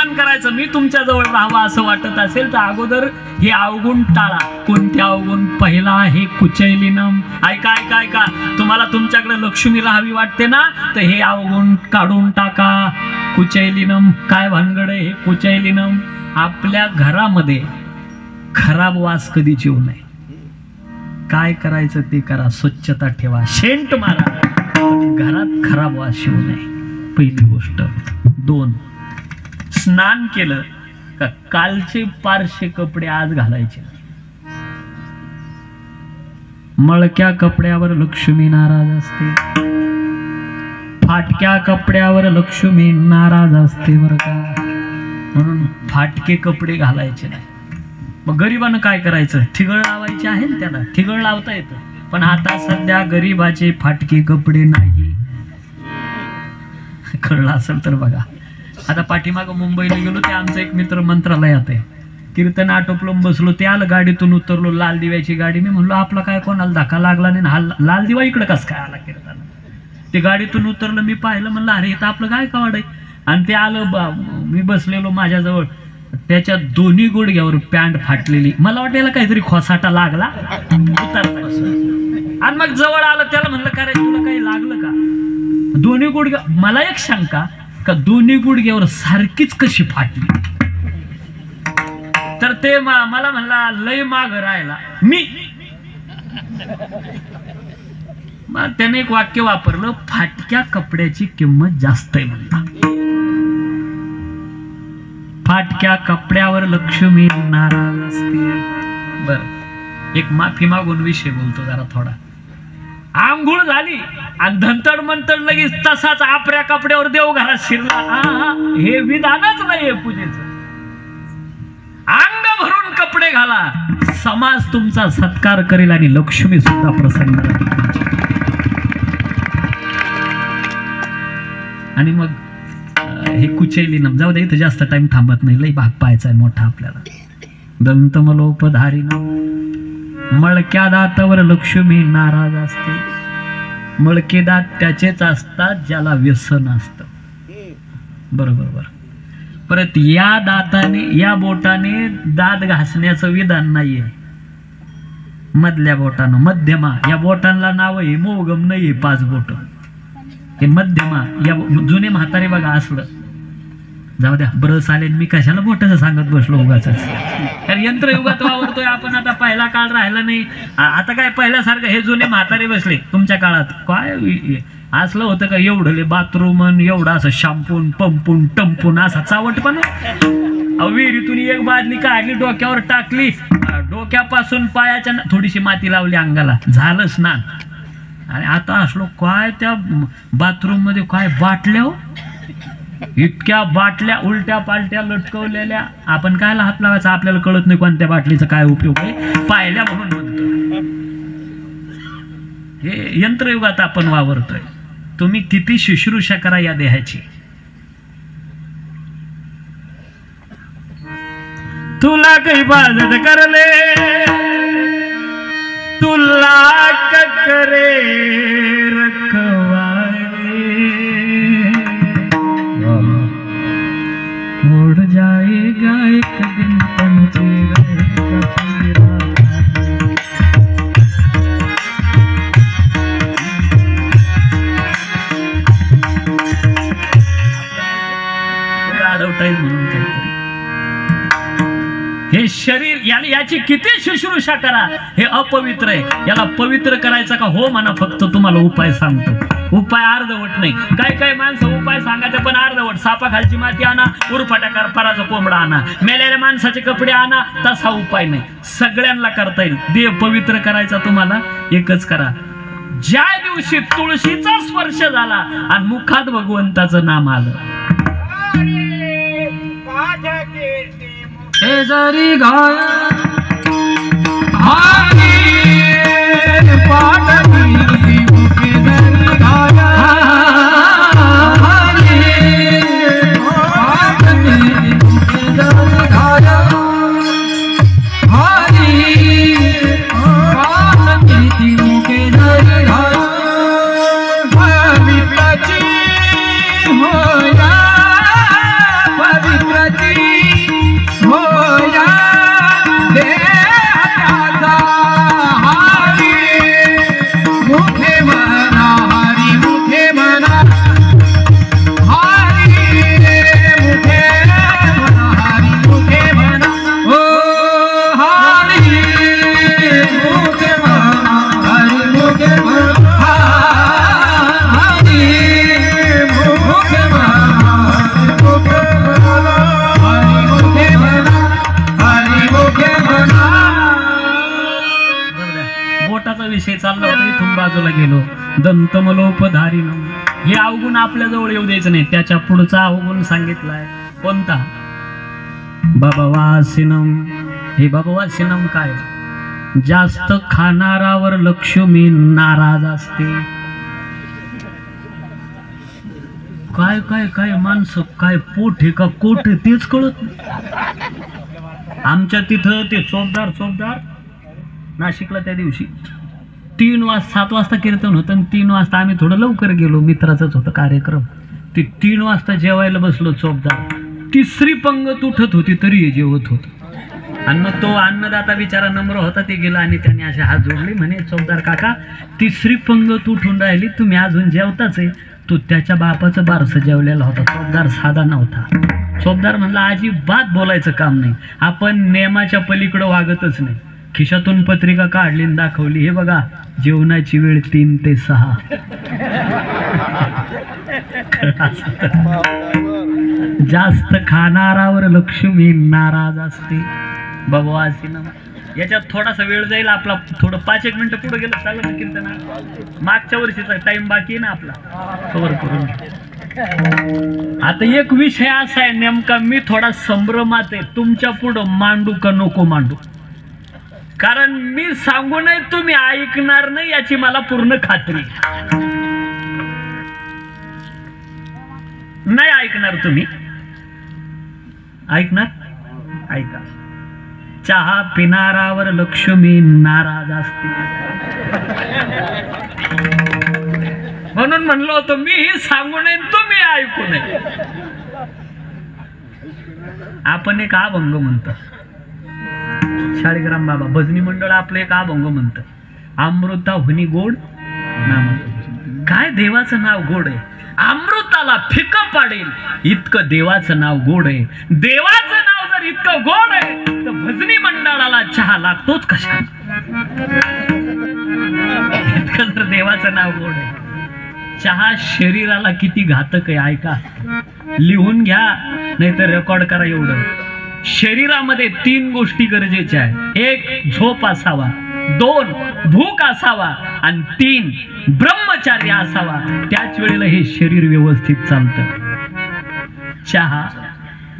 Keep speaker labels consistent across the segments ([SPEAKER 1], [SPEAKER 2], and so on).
[SPEAKER 1] अभिमान करायचं मी तुमच्या जवळ राहावा असं वाटत असेल तर अगोदर हे अवगुण टाळा. कोणते अवगुण? पहिला आहे कुचैलीनम. ऐका ऐका ऐका, तुम्हाला तुमच्याकडे लक्ष्मी राहावी वाटते ना, तर हे अवगुण काढून टाका. कुचैलीनम काय भानगड आहे? हे कुचैलीनम, आपल्या घरामध्ये खराब वास कधी येऊ नये. काय करायचं ते करा, स्वच्छता ठेवा, शेंट मारा, घरात खराब वास येऊ नये. पहिली गोष्ट. 2, स्नान केलं का कालचे पारशे कपडे आज घालायचे. मळक्या कपड्यावर लक्ष्मी नाराज असते, फाटक्या कपड्यावर लक्ष्मी नाराज असते बरं का. म्हणून फाटके कपडे घालायचे नाही. मग गरिबानं काय करायचं? ठिगळ लावायचे आहे ना, त्याला ठिगळ लावता येतं. पण आता सध्या गरिबाचे फाटके कपडे नाही. कळलं असेल तर बघा. आता पाठीमाग मुंबईला गेलो, ते आमचा एक मित्र मंत्रालयात आहे, कीर्तन आटोपलं, बसलो, ते आलं, गाडीतून उतरलो, लाल दिव्याची गाडी. मी म्हणलो आपला काय कोणाला धक्का लागला नाही, हा लाल दिवा इकडं कस काय आला कीर्तन? ते गाडीतून उतरलं, मी पाहिलं, म्हणलं अरे इथं आपलं काय कावड आहे. आणि ते आलं, मी बसलेलो माझ्याजवळ, त्याच्या दोन्ही गुडघ्यावर पॅन्ट फाटलेली. मला वाटायला काहीतरी खोसाटा लागला उतरता. आणि मग जवळ आलं, त्याला म्हणलं काय तुला काही लागलं का? दोन्ही गुडघ्या. मला एक शंका का दोन्ही गुडघ्यावर सारखीच कशी फाटली? तर ते मला म्हणला लय माग राहिला मी. त्याने एक वाक्य वापरलं, फाटक्या कपड्याची किंमत जास्त आहे म्हणता. फाटक्या कपड्यावर लक्ष्मी नाराज असते. बर, एक माफी मागून विषय बोलतो जरा थोडा. आंघोळ झाली आणि धंतड मंतड लगेच तसाच आपल्या कपड्यावर देवघरात शिरला. हे विधानच नाहीये पूजेचं. अंग भरून कपडे घाला, समाज तुमचा सत्कार करेल आणि लक्ष्मी सुद्धा प्रसन्न राहील. आणि मग हे कुचैलीनम जाऊ दे, इथं जास्त टाइम थांबत नाही, लई भाग पाहायचा आहे मोठा आपल्याला. दंतमलोपधारिणम, मळक्या दातावर लक्ष्मी नाराज असते. मळके दात त्याचेच असतात ज्याला व्यसन असतं. बरोबर. परत या दाताने, या बोटाने दात घासण्याचं विधान नाहीये. मधल्या बोटानं, मध्यमा, या बोटांना नाव आहे मोगम नाहीये. 5 बोट हे मध्यमा. या जुने म्हातारे बघा असलं, जाऊ द्या, ब्रश आले, मी कशाला बोटाचं सांगत बसलो उगाच. कारण यंत्रयुगात वावरतोय आपण. आता पहिला काळ राहिला नाही. आता काय पहिल्यासारखं हे जुने म्हातारे बसले. तुमच्या काळात काय असलं होतं का? एवढले बाथरूम, एवढा असं शॅम्पून पंपून टंपून असा चावटपणा. विहिरीतून एक बादली काढली, डोक्यावर टाकली, डोक्यापासून पायाच्या थोडीशी माती लावली अंगाला, झालं स्नान. आणि आता असलो काय त्या बाथरूम मध्ये काय बाटल्या, इतक्या बाटल्या उलट्या पालट्या लटकवलेल्या. आपण कायला हात लावायचा? आपल्याला कळत नाही कोणत्या बाटलीचा काय उपयोग आहे, पाहिल्या म्हणून म्हणतो. हे यंत्रयुगात आपण वावरतोय. तुम्ही किती शुश्रूषा करा या देहाची. तुला काही बाजत करले, तुला करे रखवाले, उड़ जाएगा एक दिन पंचेरा. म्हणून काहीतरी हे शरीर, याची किती शुश्रूषा करा. हे अपवित्र आहे, याला पवित्र करायचा का? हो म्हणा, फक्त तुम्हाला उपाय सांगतो. उपाय अर्धवट नाही. काय माणसं उपाय सांगायचं पण अर्धवट. सापाखालची माती आणा, उरफाटा करपाराचा कोंबडा आणा, मेलेल्या माणसाचे कपडे आणा, तसा उपाय नाही. सगळ्यांना करता येईल. देह पवित्र करायचा तुम्हाला एकच करा. ज्या दिवशी तुळशीचा स्पर्श झाला आणि मुखात भगवंताचं नाम आलं, हे जरी गाय पवित्र बाजूला गेलो. दंतमलोपधारिणम हे अवगुण आपल्या जवळ येऊ द्यायचं नाही. त्याच्या पुढचा अवगुण सांगितलाय कोणता? भववासिनम. हे भववासिनम काय? जास्त खाणारावर लक्ष्मी नाराज असते. काय काय काय माणसं, काय पोट आहे का कोट आहे तेच कळत नाही. आमच्या तिथं ते चोपदार नाशिकला त्या दिवशी 7 वाजता कीर्तन होतं आणि 3 वाजता आम्ही थोडं लवकर गेलो. मित्राचाच होता कार्यक्रम. ते 3 वाजता जेवायला बसलो. चोपदार 3री पंगत उठत होती तरी हे जेवत होत. आणि मग तो अन्नदाता बिचारा नम्र होता, ते गेला आणि त्याने असे हात जोडले. म्हणे चोपदार काका 3री पंगत उठून राहिली, तुम्ही अजून जेवताच आहे. तो त्याच्या बापाचं बारसं जेवलेला होता. चोपदार साधा नव्हता. चोपदार म्हणला अजिबात बोलायचं काम नाही, आपण नियमाच्या पलीकडे वागतच नाही. खिशातून पत्रिका काढली आणि दाखवली, हे बघा जेवणाची वेळ 3 ते 6. जास्त खाणारावर लक्ष्मी नाराज असते. भववासिनम. याच्यात थोडासा वेळ जाईल आपला, थोडं 5-1 मिनिटं पुढे गेलं चालेल कीर्तन. मागच्या वर्षीचा टाइम बाकी आहे ना आपला, कव्हर करून. आता एक विषय असा आहे नेमका, मी थोडा संभ्रमात आहे तुमच्या पुढं मांडू का नको मांडू. कारण मी सांगू नये तुम्ही ऐकणार नाही याची मला पूर्ण खात्री. नाही ऐकणार तुम्ही. ऐकणार? ऐका. चहा पिणारावर लक्ष्मी नाराज असते. म्हणून म्हणलो होतो मीही सांगू नये तुम्ही ऐकू नये. आपण एक अभंग म्हणतो, शाळीग्राम बाबा भजनी मंडळ आपलं एक अभंग म्हणतं, अमृता हुनी गोड नाम. काय देवाचं नाव गोड आहे, अमृताला फिकं पाडेल इतकं देवाचं नाव गोड आहे. देवाचं नाव जर इतकं गोड आहे तर भजनी मंडळाला चहा लागतोच कशा. इतकं जर देवाचं नाव गोड आहे. चहा शरीराला किती घातक आहे ऐका, लिहून घ्या नाहीतर रेकॉर्ड करा. एवढं शरीरामध्ये 3 गोष्टी गरजेच्या आहेत. 1 झोप असावा, 2 भूक असावा आणि 3 ब्रह्मचार्य असावा. त्याच वेळेला हे शरीर व्यवस्थित चालतं. चहा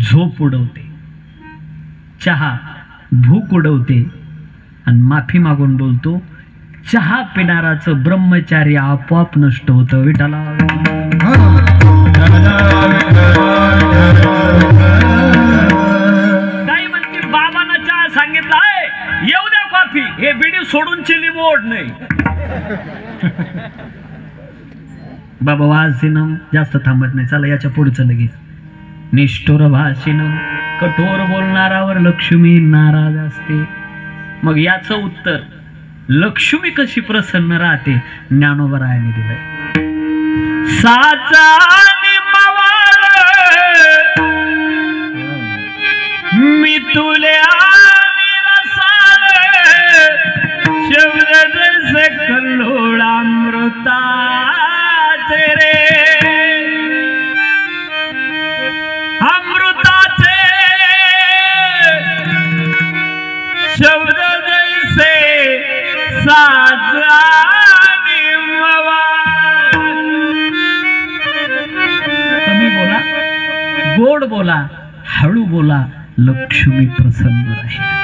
[SPEAKER 1] झोप उडवते, चहा भूक उडवते आणि माफी मागून बोलतो चहा पिणाराचं ब्रह्मचार्य आपोआप नष्ट होतं. विठाला काही म्हणते बाबांना चहा सांगितला आहे, येऊ द्या कॉफी, हे बिडी सोडून चिली मोड नाही. बाबा वासिनम जास्त थांबत नाही. चला याच्या पुढचं लगेच. निष्ठुर भाषिनम. कठोर बोलणारावर लक्ष्मी नाराज असते. मग याचं उत्तर लक्ष्मी कशी प्रसन्न राहते ज्ञानोबरायांनी दिलंय. साचा मी तुले शब्द जैसे कल्लोळ अमृता तेरे अमृताचे शब्द जैसे साचा कमी बोला, गोड बोला, हळू बोला, लक्ष्मी प्रसन्न राहील.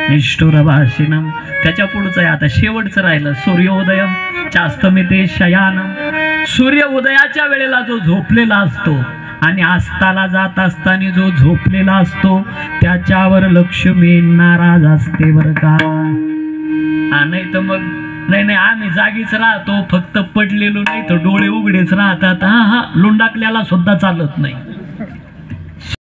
[SPEAKER 1] निष्ठुर भाषिणम. त्याच्या पुढचं आहे आता शेवटचं राहिलं. सूर्योदयम चास्तमिते शयानम. सूर्य उदयाच्या वेळेला जो झोपलेला असतो आणि अस्ताला जात असताना जो झोपलेला असतो त्याच्यावर लक्ष्मी नाराज असते बरं का. नाही तर मग नाही आम्ही जागीच राहतो, फक्त पडलेलो नाही तर डोळे उघडेच राहतात. हा लुंडाकल्याला सुद्धा चालत नाही.